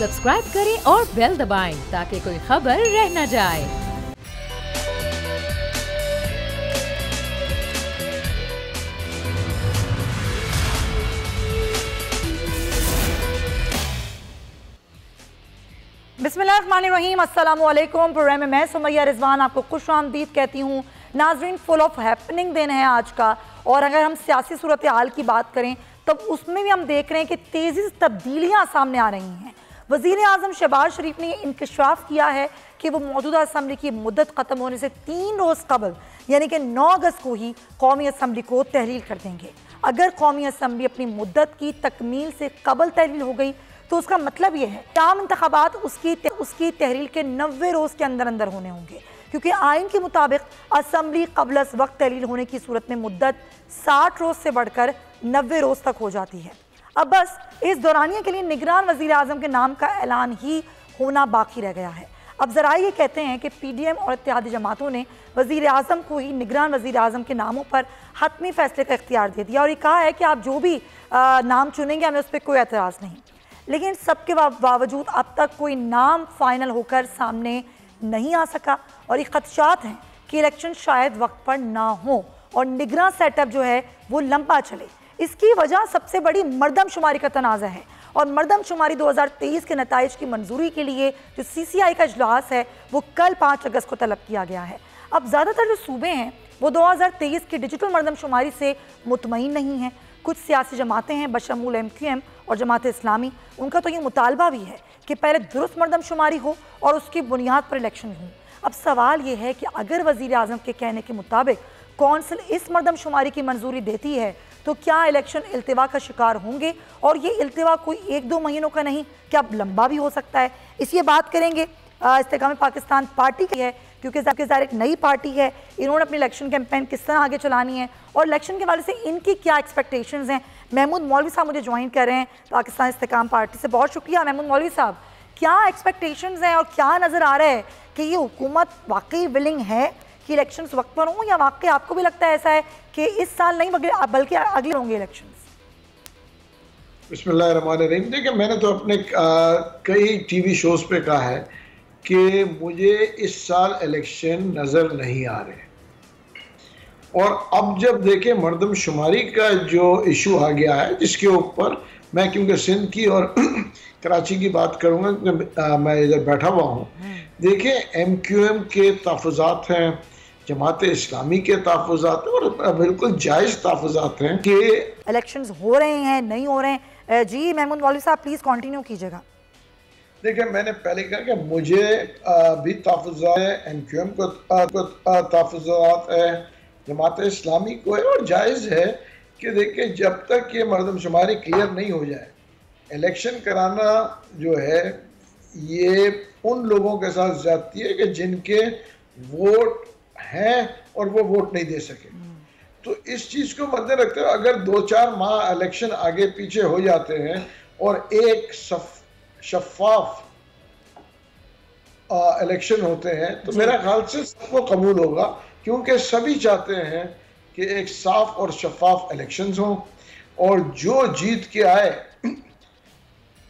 Subscribe करें और bell दबाएं ताकि कोई खबर रह न जाए। बिस्मिल्लाहिर्रहमानिर्रहीम, अस्सलामुअलैकुम। प्रोग्राम में मैं सुमैया रिजवान आपको खुशामदीद कहती हूँ। नाजरीन, फुल ऑफ हैपनिंग दिन है आज का, और अगर हम सियासी सूरत हाल की बात करें तब उसमें भी हम देख रहे हैं कि तेज़ी से तब्दीलियाँ सामने आ रही हैं। वज़ीर आज़म शहबाज शरीफ ने इंकशाफ किया है कि वो मौजूदा असम्बली की मुद्दत ख़त्म होने से 3 रोज़ कबल यानी कि 9 अगस्त को ही कौमी असम्बली को तहलील कर देंगे। अगर कौमी असम्बली अपनी मुद्दत की तकमील से कबल तहलील हो गई तो उसका मतलब ये है कि आम इंतखाबात उसकी तहरील के 90 रोज़ के अंदर अंदर होने होंगे, क्योंकि आइन के मुताबिक असम्बली कबल अज़ वक्त तहलील होने की सूरत में मुद्दत 60 रोज़ से बढ़कर 90 रोज़ तक हो जाती है। अब बस इस दौरानिया के लिए निगरान वज़ीर आज़म के नाम का ऐलान ही होना बाकी रह गया है। अब ज़रा ये कहते हैं कि PDM और इत्तेहादी जमातों ने वज़ीर आज़म को ही निगरान वज़ीर आज़म के नामों पर हतमी फैसले का इख्तियार दे दिया और ये कहा है कि आप जो भी नाम चुनेंगे हमें उस पर कोई एतराज़ नहीं। लेकिन सबके बावजूद अब तक कोई नाम फाइनल होकर सामने नहीं आ सका और ये खदशात हैं कि इलेक्शन शायद वक्त पर ना हो और निगरान सेटअप जो है वो लंबा चले। इसकी वजह सबसे बड़ी मरदमशुमारी का तनाज़ा है और मरदमशुमारी 2023 के नताइज की मंजूरी के लिए जो CCI का इजलास है वो कल 5 अगस्त को तलब किया गया है। अब ज़्यादातर जो सूबे हैं वो 2023 की डिजिटल मरदमशुमारी से मुतमईन नहीं हैं। कुछ सियासी जमातें हैं बशमूल MQM और जमात इस्लामी, उनका तो ये मुतालबा भी है कि पहले दुरुस्त मरदमशुमारी हो और उसकी बुनियाद पर इलेक्शन हो। अब सवाल ये है कि अगर वज़ीर आज़म के कहने के मुताबिक कौंसिल इस मरदमशुमारी की मंजूरी देती है तो क्या इलेक्शन इल्तिवा का शिकार होंगे, और ये इल्तिवा कोई 1-2 महीनों का नहीं, क्या लंबा भी हो सकता है। इसी बात करेंगे इस्तेकाम पाकिस्तान पार्टी की है, क्योंकि ज़ाहिर एक नई पार्टी है, इन्होंने अपनी इलेक्शन कैंपेन किस तरह आगे चलानी है और इलेक्शन के वाले से इनकी क्या एक्सपेक्टेशंस हैं। महमूद मौलवी साहब मुझे ज्वाइन कर रहे हैं पाकिस्तान इस्तेकाम पार्टी से। बहुत शुक्रिया महमूद मौलवी साहब। क्या एक्सपेक्टेशंस हैं और क्या नज़र आ रहा है कि ये हुकूमत वाकई विलिंग है कि इलेक्शंस वक्त पर हों, या वाकई आपको भी लगता है ऐसा है कि इस साल नहीं बल्कि अगले होंगे इलेक्शंस? बिस्मिल्लाहिर्रहमानिर्रहीम। देखिए, मैंने तो अपने कई TV शोज़ पे कहा है कि मुझे इस साल इलेक्शन नज़र नहीं आ रहे, और अब जब देखें मरदमशुमारी का जो इशू आ गया है जिसके ऊपर मैं, क्योंकि सिंध की और कराची की बात करूँगा, मैं इधर बैठा हुआ हूँ। देखें, MQM के तहफ़्फ़ुज़ात हैं, जमात इस्लामी के तहफ़्फ़ुज़ात हैं और बिल्कुल जायज़ तहफ़्फ़ुज़ात हैं कि इलेक्शंस हो रहे हैं नहीं हो रहे हैं। जी महमूद मौलवी साहब प्लीज़ कंटिन्यू कीजिएगा। देखिए, मैंने पहले कहा कि मुझे भी तहफ़्फ़ुज़ात है, MQM को तहफ़्फ़ुज़ात है, जमात इस्लामी को है, और जायज़ है कि देखिए जब तक ये मरदमशुमारी क्लियर नहीं हो जाए, इलेक्शन कराना जो है ये उन लोगों के साथ ज़्यादती है कि जिनके वोट हैं और वो वोट नहीं दे सके। तो इस चीज़ को मद्देनजर रखते हुए अगर 2-4 माह इलेक्शन आगे पीछे हो जाते हैं और एक शफाफ इलेक्शन होते हैं तो मेरा ख्याल से सबको कबूल होगा, क्योंकि सभी चाहते हैं कि एक साफ और शफाफ इलेक्शंस हों और जो जीत के आए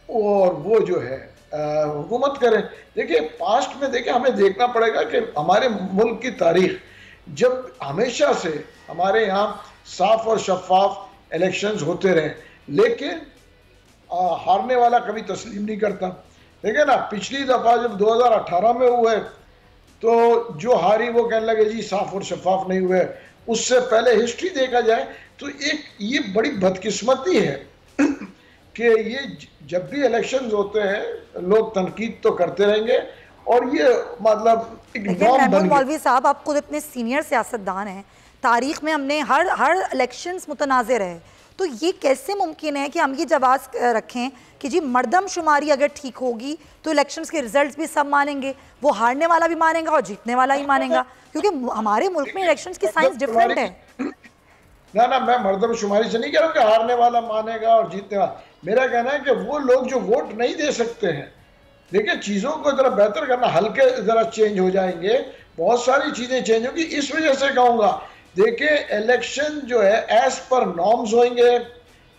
और वो जो है हुकूमत करें। देखिए, पास्ट में देखिए हमें देखना पड़ेगा कि हमारे मुल्क की तारीख जब हमेशा से हमारे यहाँ साफ और शफाफ इलेक्शंस होते रहे, लेकिन हारने वाला कभी तस्लीम नहीं करता। देखिए ना, पिछली दफ़ा जब 2018 में हुए तो जो हारी वो कहने लगे जी साफ और शफाफ नहीं हुए। उससे पहले हिस्ट्री देखा जाए तो एक ये बड़ी बदकिस्मती है कि ये जब भी इलेक्शंस होते हैं लोग तनकीद तो करते रहेंगे और ये मतलब एक नॉर्म बन गया। मौलवी साहब, आप खुद इतने सीनियर सियासतदान हैं, तारीख में हमने हर इलेक्शंस मुतनाज़िर है, तो ये कैसे मुमकिन है कि हम ये जवाब रखें कि जी मरदमशुमारी अगर ठीक होगी तो इलेक्शंस के रिजल्ट्स भी सब मानेंगे, वो हारने वाला भी मानेगा और जीतने वाला ही मानेगा, क्योंकि हमारे मुल्क में इलेक्शंस की साइंस डिफरेंट है। ना मैं मरदमशुमारी से नहीं कह रहा हूँ कि हारने वाला मानेगा और जीतने वाला। मेरा कहना है कि वो लोग जो वोट नहीं दे सकते हैं, देखिए चीज़ों को ज़रा बेहतर करना, हल्के ज़रा चेंज हो जाएंगे, बहुत सारी चीज़ें चेंज होंगी। इस वजह से कहूँगा, देखिए इलेक्शन जो है एज पर नॉर्म्स होंगे,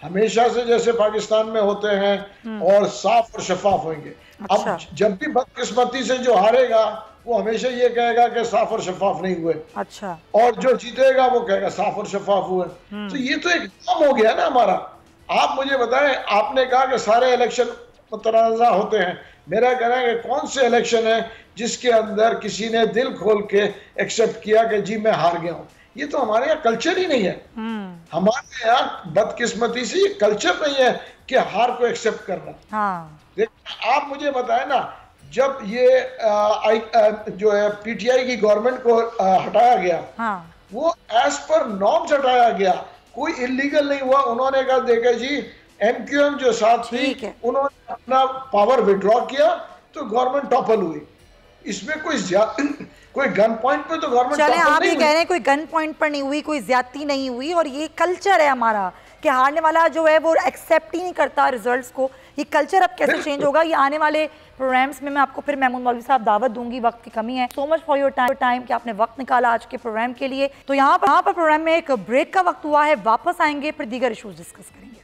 हमेशा से जैसे पाकिस्तान में होते हैं और साफ और शफाफ होंगे। अच्छा। अब जब भी बदकिस्मती से जो हारेगा वो हमेशा ये कहेगा कि साफ और शफाफ नहीं हुए, अच्छा। और जो जीतेगा वो कहेगा साफ और शफाफ हुए। तो ये तो एक काम हो गया ना हमारा। आप मुझे बताएं, आपने कहा कि सारे इलेक्शन मुतनाज़ा होते हैं, मेरा कहना है कि कौन से इलेक्शन है जिसके अंदर किसी ने दिल खोल के एक्सेप्ट किया कि जी मैं हार गया हूं? ये तो हमारे यहाँ कल्चर ही नहीं है। हमारे यहाँ बदकिस्मती से ये कल्चर नहीं है कि हार को एक्सेप्ट करना। हाँ। देखिए, आप मुझे बताएं ना, जब ये जो है पीटीआई की गवर्नमेंट को हटाया गया, हाँ। वो एज पर नॉर्म्स हटाया गया, कोई इलीगल नहीं हुआ। उन्होंने कहा देखा जी एमक्यूएम जो साथ थी उन्होंने अपना पावर विड्रॉ किया तो गवर्नमेंट टॉपल हुई। इसमें कोई गन पॉइंट पे तो गवर्नमेंट चले टॉपल आप नहीं ये कह रहे हैं कोई गन पॉइंट पर नहीं हुई, कोई ज्यादती नहीं हुई, और ये कल्चर है हमारा कि हारने वाला जो है वो एक्सेप्ट ही नहीं करता रिजल्ट्स को। ये कल्चर अब कैसे चेंज होगा, ये आने वाले प्रोग्राम्स में मैं आपको फिर महमूद मौलवी साहब दावत दूंगी। वक्त की कमी है। So much for your time कि आपने वक्त निकाला आज के प्रोग्राम के लिए। तो यहाँ पर प्रोग्राम में एक ब्रेक का वक्त हुआ है, वापस आएंगे फिर दीगर इशूज डिस्कस करेंगे।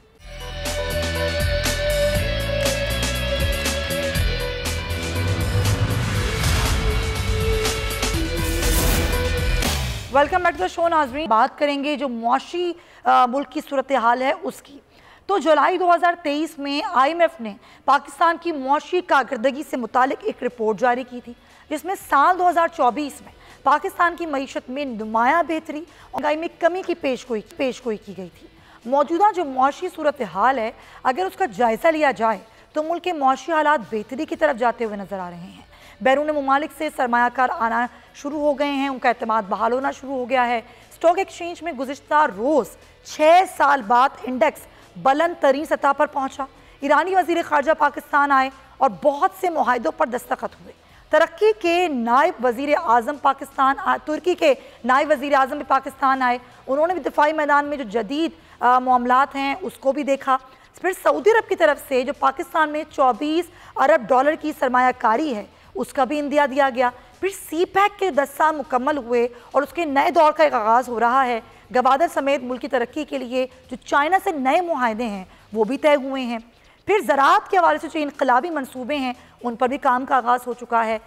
Welcome back to the show नाज़रीन। बात करेंगे जो मुआशी मुल्क की सूरत हाल है उसकी। तो जुलाई 2023 में IMF ने पाकिस्तान की मुआशी कारकर्दगी से मुतालिक एक रिपोर्ट जारी की थी, जिसमें साल 2024 में पाकिस्तान की मईशत में नुमाया बेहतरी और महंगाई में कमी की पेशगोई की गई थी। मौजूदा जो मुआशी सूरत हाल है, अगर उसका जायज़ा लिया जाए तो मुल्क के मुआशी हालात बेहतरी की तरफ जाते हुए नजर आ रहे हैं। बैरून मुमालिक से सरमायाकार आना शुरू हो गए हैं, उनका एतमाद बहाल होना शुरू हो गया है। स्टॉक एक्सचेंज में गुज़िश्ता रोज़ 6 साल बाद इंडेक्स बुलंद तरीन सतह पर पहुंचा। ईरानी वज़ीर ख़ारजा पाकिस्तान आए और बहुत से मुआहिदों पर दस्तखत हुए। तरक्की के नायब वज़ीर आज़म पाकिस्तान तुर्की के नायब वज़ीर आज़म भी पाकिस्तान आए। उन्होंने भी दिफाई मैदान में जो जदीद मामलात हैं उसको भी देखा। फिर सऊदी अरब की तरफ से जो पाकिस्तान में 24 अरब डॉलर की सरमायाकारी है उसका भी इंदिया दिया गया। फिर CPEC के 10 साल मुकम्मल हुए और उसके नए दौर का एक आगाज़ हो रहा है। गवादर समेत मुल्क की तरक्की के लिए जो चाइना से नए मुआहदे हैं वो भी तय हुए हैं। फिर ज़राअत के हवाले से जो इनकलाबी मंसूबे हैं उन पर भी काम का आगाज़ हो चुका है।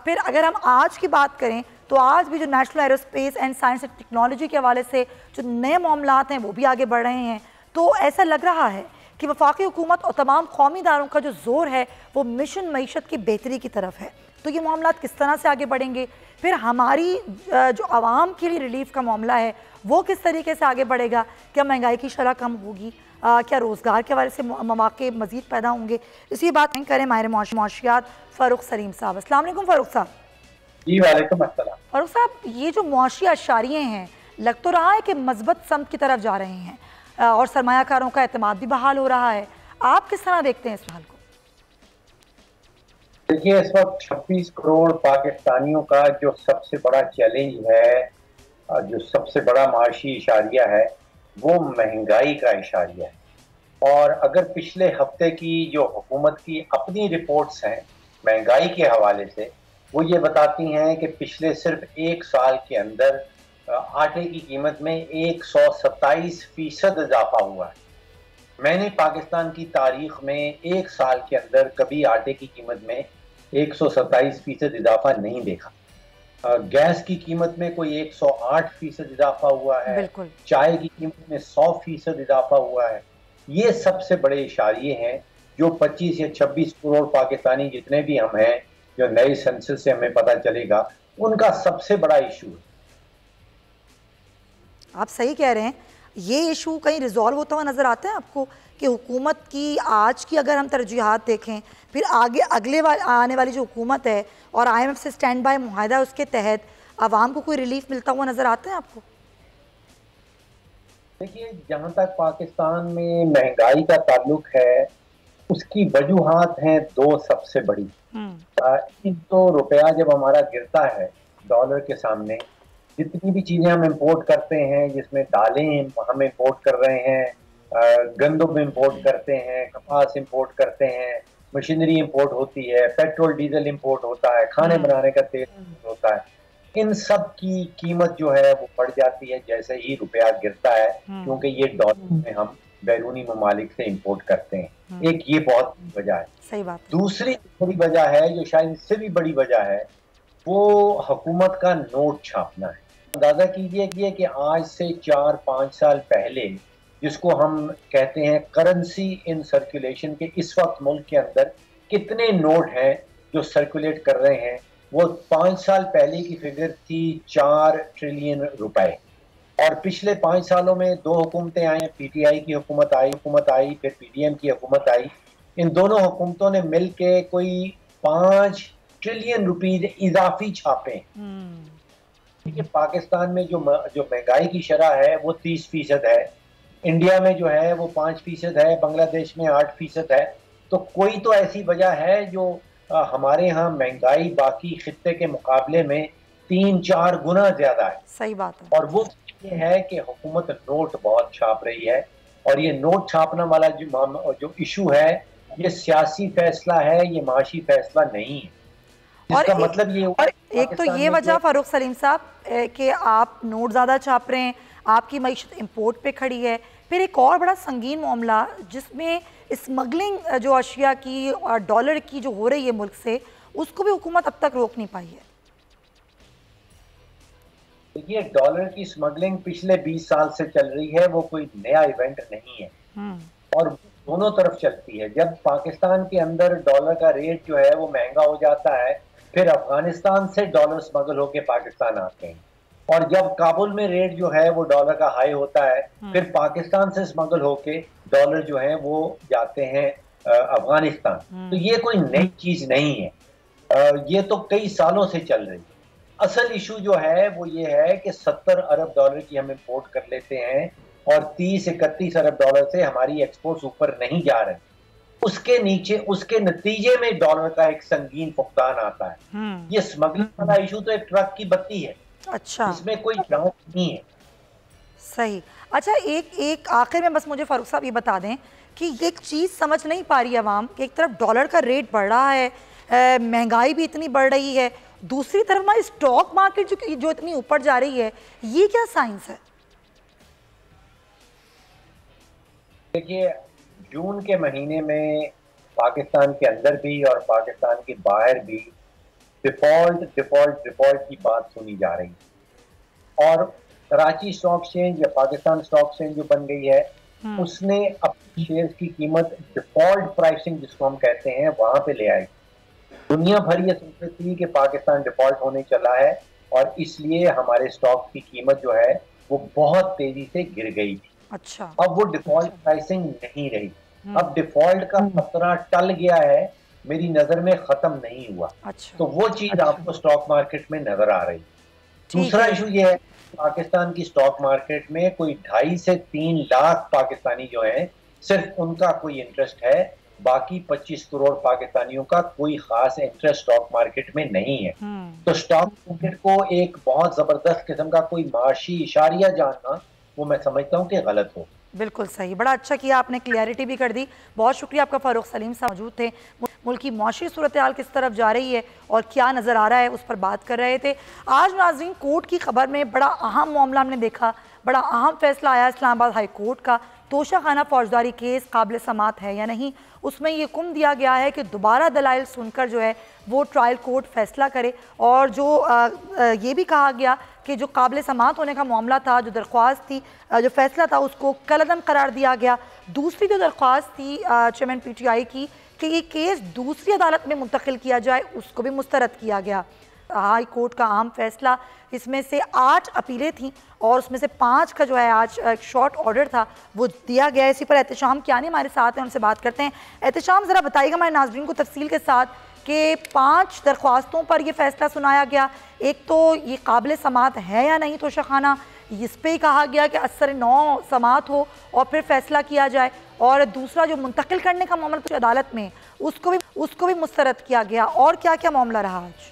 फिर अगर हम आज की बात करें तो आज भी जो national aerospace and science and technology के हवाले से जो नए मामलात हैं वो भी आगे बढ़ रहे हैं। तो ऐसा लग रहा है कि वफाकी हुकूमत और तमाम कौमी इदारों का जो जोर है वो मिशन मईशत की बेहतरी की तरफ है। तो ये मामलात किस तरह से आगे बढ़ेंगे, फिर हमारी जो आवाम के लिए रिलीफ का मामला है वो किस तरीके से आगे बढ़ेगा, क्या महंगाई की शरह कम होगी, क्या रोज़गार के हवाले से मौके मज़ीद पैदा होंगे, इसी बात करें माहिर मुआशियात फ़ारूक सलीम साहब। अस्सलाम वालेकुम फ़ारूक साहब। जी वालेकुम अस्सलाम। फ़ारूक साहब, ये जो मुआशी अशारिये हैं लग तो रहा है कि मस्बत समत की तरफ जा रहे हैं और सरमायाकारों का एतमाद भी बहाल हो रहा है। आप किस तरह देखते हैं इस हाल को? देखिए, इस वक्त 26 करोड़ पाकिस्तानियों का जो सबसे बड़ा चैलेंज है, जो सबसे बड़ा माशी इशारिया है, वो महंगाई का इशारिया है। और अगर पिछले हफ्ते की जो हुकूमत की अपनी रिपोर्ट्स हैं महंगाई के हवाले से, वो ये बताती हैं कि पिछले सिर्फ एक साल के अंदर आटे की कीमत में 127% इजाफा हुआ है। मैंने पाकिस्तान की तारीख में एक साल के अंदर कभी आटे की कीमत में 127% इजाफा नहीं देखा। गैस की कीमत में कोई 108% इजाफा हुआ है, चाय की कीमत में 100% इजाफा हुआ है। ये सबसे बड़े इशारिये हैं जो 25 या 26 करोड़ पाकिस्तानी जितने भी हम हैं, जो नए सेंसस से हमें पता चलेगा, उनका सबसे बड़ा इशू है। आप सही कह रहे हैं। ये इशू कहीं रिजॉल्व होता हुआ नज़र आता है आपको कि हुकूमत की आज की अगर हम तरजीहात देखें, फिर आगे आने वाली जो हुकूमत है और IMF से स्टैंड बाय मुआहदा है उसके तहत आवाम को कोई रिलीफ मिलता हुआ नज़र आता है आपको? देखिए, जहाँ तक पाकिस्तान में महंगाई का ताल्लुक है, उसकी वजूहात हैं दो सबसे बड़ी। एक तो रुपया जब हमारा गिरता है डॉलर के सामने, जितनी भी चीज़ें हम इंपोर्ट करते हैं, जिसमें दालें हम इंपोर्ट कर रहे हैं, गंदम इंपोर्ट करते हैं, कपास इंपोर्ट करते हैं, मशीनरी इंपोर्ट होती है, पेट्रोल डीजल इंपोर्ट होता है, खाने बनाने का तेल होता है, इन सब की कीमत जो है वो बढ़ जाती है जैसे ही रुपया गिरता है, क्योंकि ये डॉलर में हम बैरूनी ममालिक से इंपोर्ट करते हैं। एक ये बहुत बड़ी वजह है। सही बात। दूसरी बड़ी वजह है, जो शायद इससे भी बड़ी वजह है, वो हुकूमत का नोट छापना है। अंदाजा कीजिए कि आज से 4-5 साल पहले, जिसको हम कहते हैं करेंसी इन सर्कुलेशन के, इस वक्त मुल्क के अंदर कितने नोट हैं जो सर्कुलेट कर रहे हैं, वो 5 साल पहले की फिगर थी 4 ट्रिलियन रुपए। और पिछले 5 सालों में 2 हुकूमतें आई, पीटीआई की हुकूमत आई, फिर पीडीएम की हुकूमत आई। इन दोनों हुकूमतों ने मिल के कोई 5 ट्रिलियन रुपीज इजाफी छापे। देखिए, पाकिस्तान में जो महंगाई की शरह है वो 30% है, इंडिया में जो है वो 5% है, बांग्लादेश में 8% है। तो कोई तो ऐसी वजह है जो हमारे यहाँ महंगाई बाकी खित्ते के मुकाबले में 3-4 गुना ज्यादा है। सही बात है। और वो ये है कि हुकूमत नोट बहुत छाप रही है, और ये नोट छापना वाला जो इशू है, ये सियासी फैसला है, ये माशी फैसला नहीं है। इसका मतलब ये, और एक तो ये वजह फारूक सलीम साहब कि आप नोट ज़्यादा छाप रहे हैं, आपकी मईशत इंपोर्ट पे खड़ी है। फिर एक और बड़ा संगीन मामला जिसमें स्मगलिंग जो अशिया की और डॉलर की जो हो रही है मुल्क से, उसको भी हुकूमत अब तक रोक नहीं पाई है। देखिए, डॉलर की स्मगलिंग पिछले 20 साल से चल रही है, वो कोई नया इवेंट नहीं है, और दोनों तरफ चलती है। जब पाकिस्तान के अंदर डॉलर का रेट जो है वो महंगा हो जाता है, फिर अफगानिस्तान से डॉलर स्मगल होके पाकिस्तान आते हैं, और जब काबुल में रेट जो है वो डॉलर का हाई होता है, फिर पाकिस्तान से स्मगल होके डॉलर जो है वो जाते हैं अफगानिस्तान। तो ये कोई नई चीज नहीं है, ये तो कई सालों से चल रही है। असल इशू जो है वो ये है कि 70 अरब डॉलर की हम इंपोर्ट कर लेते हैं, और 30-31 अरब डॉलर से हमारी एक्सपोर्ट्स ऊपर नहीं जा रहे। उसके नीचे, उसके नतीजे में डॉलर का एक संगीन फुकदान आता है। ये स्मगलिंग वाला इशू तो एक ट्रक की बत्ती है। अच्छा, इसमें कोई जांच नहीं है। सही। अच्छा, एक आखिर में बस मुझे फारूक साहब ये बता दें कि एक चीज़ समझ नहीं पा रही है आवाम कि एक तरफ डॉलर का रेट बढ़ रहा है, महंगाई भी इतनी बढ़ रही है, दूसरी तरफ हमारी स्टॉक मार्केट जो इतनी ऊपर जा रही है, ये क्या साइंस है? देखिए, जून के महीने में पाकिस्तान के अंदर भी और पाकिस्तान के बाहर भी डिफॉल्ट की बात सुनी जा रही है। और कराची स्टॉक एक्सचेंज या पाकिस्तान स्टॉक एक्सचेंज जो बन गई है, उसने अपनी शेयर्स की कीमत डिफॉल्ट प्राइसिंग जिसको हम कहते हैं वहां पे ले आई। दुनिया भर ये सोच रही थी कि पाकिस्तान डिफॉल्ट होने चला है, और इसलिए हमारे स्टॉक की कीमत जो है वो बहुत तेजी से गिर गई थी। अच्छा, अब वो डिफॉल्ट प्राइसिंग नहीं रही, अब डिफॉल्ट का खतरा टल गया है, मेरी नजर में खत्म नहीं हुआ। अच्छा, तो वो चीज आपको स्टॉक मार्केट में नजर आ रही। दूसरा इशू ये है, पाकिस्तान की स्टॉक मार्केट में कोई 2.5 से 3 लाख पाकिस्तानी जो हैं, सिर्फ उनका कोई इंटरेस्ट है, बाकी 25 करोड़ पाकिस्तानियों का कोई खास इंटरेस्ट स्टॉक मार्केट में नहीं है। तो स्टॉक मार्केट को एक बहुत जबरदस्त किस्म का कोई माशी इशारिया जानना, वो मैं समझता हूँ कि गलत हो। बिल्कुल सही, बड़ा अच्छा किया आपने, क्लियरिटी भी कर दी। बहुत शुक्रिया आपका फारूक सलीम साहब मौजूद थे। मुल्क की मौशी सूरत हाल किस तरफ जा रही है और क्या नज़र आ रहा है, उस पर बात कर रहे थे। आज नाज़रीन, कोर्ट की खबर में बड़ा अहम मामला हमने देखा, बड़ा अहम फैसला आया इस्लामाबाद हाई कोर्ट का। तोशाखाना फौजदारी केस काबिल समात है या नहीं, उसमें ये हुक्म दिया गया है कि दोबारा दलाइल सुनकर जो है वो ट्रायल कोर्ट फैसला करे। और जो ये भी कहा गया कि जो काबिल समात होने का मामला था, जो दरख्वास्त थी, जो फैसला था, उसको कलअदम करार दिया गया। दूसरी जो दरख्वास्त थी चेयरमैन पीटीआई की कि ये केस दूसरी अदालत में मुंतकिल किया जाए, उसको भी मुस्तरद किया गया। हाई कोर्ट का अहम फैसला, इसमें से 8 अपीलें थीं और उसमें से 5 का जो है आज एक शॉर्ट ऑर्डर था वो दिया गया है। इसी पर एहतशाम कियानी हमारे साथ हैं, उनसे बात करते हैं। एहतशाम, ज़रा बताइएगा हमारे नाज़रीन को तफसील के साथ कि 5 दरख्वास्तों पर ये फैसला सुनाया गया। एक तो ये काबिल समात है या नहीं तोशाखाना, इस पर ही कहा गया कि असर 9 समात हो और फिर फैसला किया जाए, और दूसरा जो मुंतकिल करने का मामला तो अदालत में, उसको भी मुस्तरद किया गया। और क्या क्या मामला रहा आज?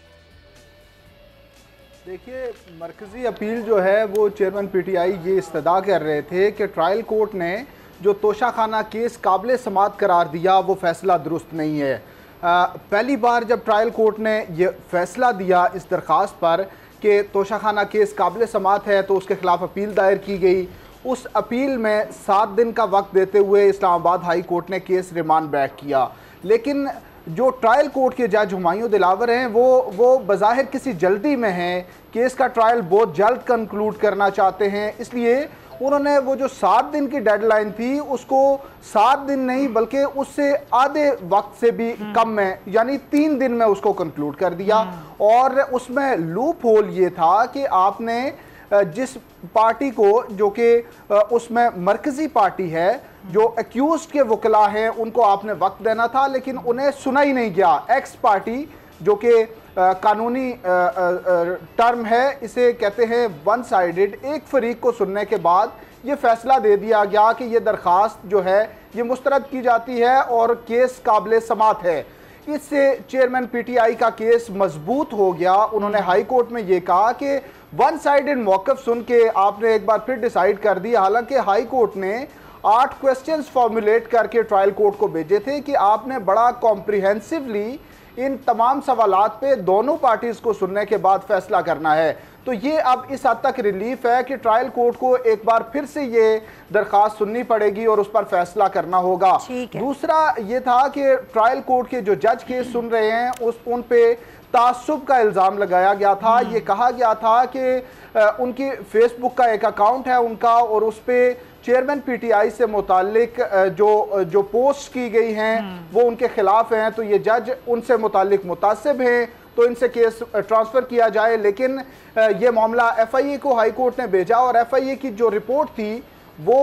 देखिए, मरकज़ी अपील जो है वो चेयरमैन पीटीआई ये इस्तदा कर रहे थे कि ट्रायल कोर्ट ने जो तोशाखाना केस काबिल समात करार दिया वो फ़ैसला दुरुस्त नहीं है। पहली बार जब ट्रायल कोर्ट ने ये फ़ैसला दिया इस दरख्वास्त पर कि तोशाखाना केस काबिल समात है, तो उसके ख़िलाफ़ अपील दायर की गई उस अपील में 7 दिन का वक्त देते हुए इस्लामाबाद हाई कोर्ट ने केस रिमांड बैक किया। लेकिन जो ट्रायल कोर्ट के जज हुमायूं दिलावर हैं वो बज़ाहिर किसी जल्दी में हैं, केस का ट्रायल बहुत जल्द कंक्लूड करना चाहते हैं, इसलिए उन्होंने वो जो 7 दिन की डेडलाइन थी उसको 7 दिन नहीं बल्कि उससे आधे वक्त से भी कम में यानी 3 दिन में उसको कंक्लूड कर दिया। और उसमें लूप होल ये था कि आपने जिस पार्टी को जो कि उसमें मरकजी पार्टी है, जो एक्यूज्ड के वकला हैं उनको आपने वक्त देना था, लेकिन उन्हें सुना ही नहीं गया। एक्स पार्टी जो कि कानूनी टर्म है, इसे कहते हैं वन साइडेड, एक फरीक को सुनने के बाद ये फैसला दे दिया गया कि ये दरख्वास्त जो है ये मुस्तरद की जाती है और केस काबिल समात है। इससे चेयरमैन पीटीआई का केस मजबूत हो गया। उन्होंने हाई कोर्ट में ये कहा कि वन साइडेड मौक़िफ़ सुन के आपने एक बार फिर डिसाइड कर दिया। हालांकि हाई कोर्ट ने 8 क्वेश्चंस फॉर्मुलेट करके ट्रायल कोर्ट को भेजे थे कि आपने बड़ा कॉम्प्रिहेंसिवली इन तमाम सवालात पे दोनों पार्टीज़ को सुनने के बाद फैसला करना है। तो ये अब इस हद तक रिलीफ है कि ट्रायल कोर्ट को एक बार फिर से ये दरख्वास्त सुननी पड़ेगी और उस पर फैसला करना होगा। दूसरा ये था कि ट्रायल कोर्ट के जो जज केस सुन रहे हैं उन पे तासुब का इल्ज़ाम लगाया गया था। ये कहा गया था कि उनकी फेसबुक का एक अकाउंट है उनका और उस पर चेयरमैन पीटीआई से मुतालिक जो पोस्ट की गई हैं वो उनके खिलाफ हैं, तो ये जज उनसे मुतालिक मुतासिब हैं, तो इनसे केस ट्रांसफ़र किया जाए। लेकिन ये मामला एफआईए को हाई कोर्ट ने भेजा और एफआईए की जो रिपोर्ट थी वो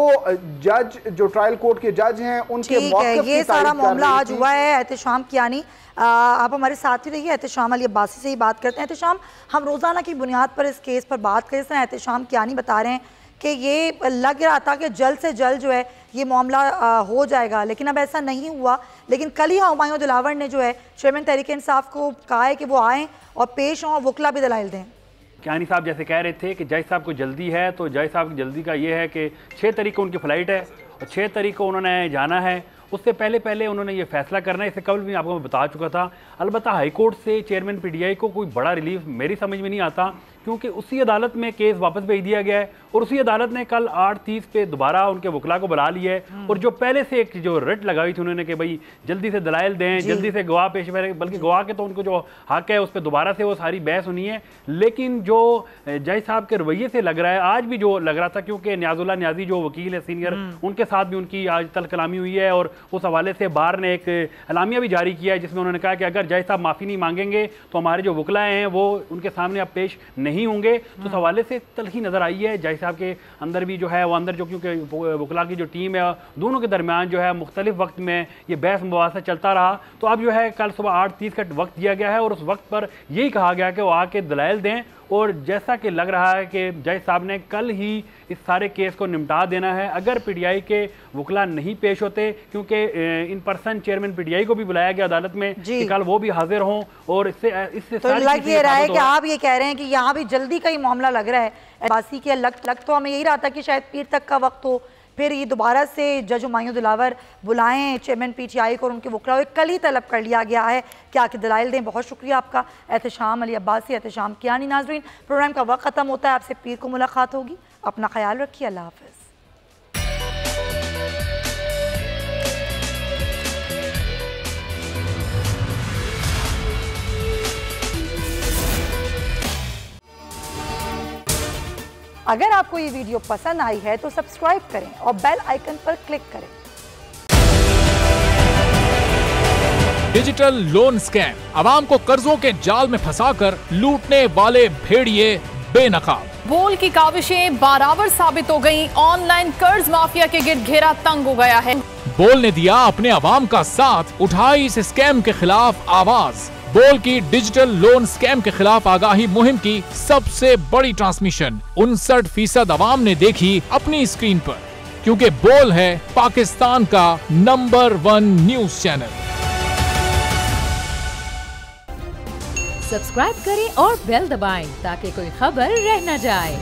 जज जो ट्रायल कोर्ट के जज हैं उनके मौक़िफ़ की ये सारा मामला आज हुआ है। एहतशाम कियानी आप हमारे साथ ही रहिए। एहतशाम अली अब्बासी से ही बात करते हैं। एहतशाम, हम रोज़ाना की बुनियाद पर इस केस पर बात करें। एहतशाम कियानी बता रहे हैं कि ये लग रहा था कि जल्द से जल्द जो है ये मामला हो जाएगा, लेकिन अब ऐसा नहीं हुआ। लेकिन कल ही हुमायूं दिलावर ने जो है चेयरमैन तहरीक इंसाफ को कहा है कि वो आएँ और पेश हों, वकला भी दलाइल दें। कियानी साहब जैसे कह रहे थे कि जज साहब को जल्दी है, तो जज साहब की जल्दी का ये है कि 6 तारीख को उनकी फ़्लाइट है और 6 तारीख को उन्होंने जाना है। उससे पहले उन्होंने ये फैसला करना है। इससे कबल भी आपको मैं बता चुका था। अलबत्ता हाई कोर्ट से चेयरमैन पीटीआई को कोई बड़ा रिलीफ मेरी समझ में नहीं आता, क्योंकि उसी अदालत में केस वापस भेज दिया गया है और उसी अदालत ने कल 8:30 पे दोबारा उनके वकला को बुला लिया है। और जो पहले से एक जो रट लगाई थी उन्होंने कि भाई जल्दी से दलाइल दें, जल्दी से गवाह पेश करें, बल्कि गवाह के तो उनको जो हक है उस पर दोबारा से वो सारी बहस होनी है। लेकिन जो जज साहब के रवैये से लग रहा है, आज भी जो लग रहा था, क्योंकि न्याजुल्लाह न्याजी जो वकील है सीनियर, उनके साथ भी उनकी आज तल कलामी हुई है और उस हवाले से बार ने एक एलामिया भी जारी किया है जिसमें उन्होंने कहा कि अगर जज साहब माफ़ी नहीं मांगेंगे तो हमारे जो वकला हैं वो उनके सामने अब पेश नहीं होंगे। तो हवाले से तलखी नज़र आई है। जज साहब के अंदर भी जो है वो अंदर जो, क्योंकि वकला की जो टीम है दोनों के दरमियान जो है मुख्तलिफ वक्त में ये बहस मुबासा चलता रहा। तो अब जो है कल सुबह 8:30 का वक्त दिया गया है और उस वक्त पर यही कहा गया कि वो आके दलाइल दें। और जैसा कि लग रहा है कि जज साहब ने कल ही इस सारे केस को निपटा देना है। अगर पीटीआई के वकला नहीं पेश होते, क्योंकि इन पर्सन चेयरमैन पीटीआई को भी बुलाया गया अदालत में कि कल वो भी हाजिर हों, और इससे तो लग ये रहा है कि आप ये कह रहे हैं कि यहाँ भी जल्दी का ही मामला लग रहा है। बासी के लग तो हमें यही रहा था कि शायद पीर तक का वक्त हो, फिर ये दोबारा से जज हुमायूं दिलावर बुलाएं चेयरमैन पीटीआई को और उनके वकला कल ही तलब कर लिया गया है कि आके दलाइल दें। बहुत शुक्रिया आपका एहतशाम अली अब्बासी, एहतशाम कियानी। नाज़रीन, प्रोग्राम का वक्त ख़त्म होता है। आपसे पीर को मुलाकात होगी। अपना ख्याल रखिए। अल्लाह हाफ़िज़। अगर आपको ये वीडियो पसंद आई है तो सब्सक्राइब करें और बेल आइकन पर क्लिक करें। डिजिटल लोन स्कैम, आवाम को कर्जों के जाल में फंसाकर लूटने वाले भेड़िए बेनकाब। बोल की काविशें बाराबर साबित हो गईं। ऑनलाइन कर्ज माफिया के गिर्द घेरा तंग हो गया है। बोल ने दिया अपने आवाम का साथ, उठाई इस स्कैम के खिलाफ आवाज। बोल की डिजिटल लोन स्कैम के खिलाफ आगाही मुहिम की सबसे बड़ी ट्रांसमिशन 59% आवाम ने देखी अपनी स्क्रीन पर, क्योंकि बोल है पाकिस्तान का नंबर 1 न्यूज चैनल। सब्सक्राइब करें और बेल दबाएं ताकि कोई खबर रह न जाए।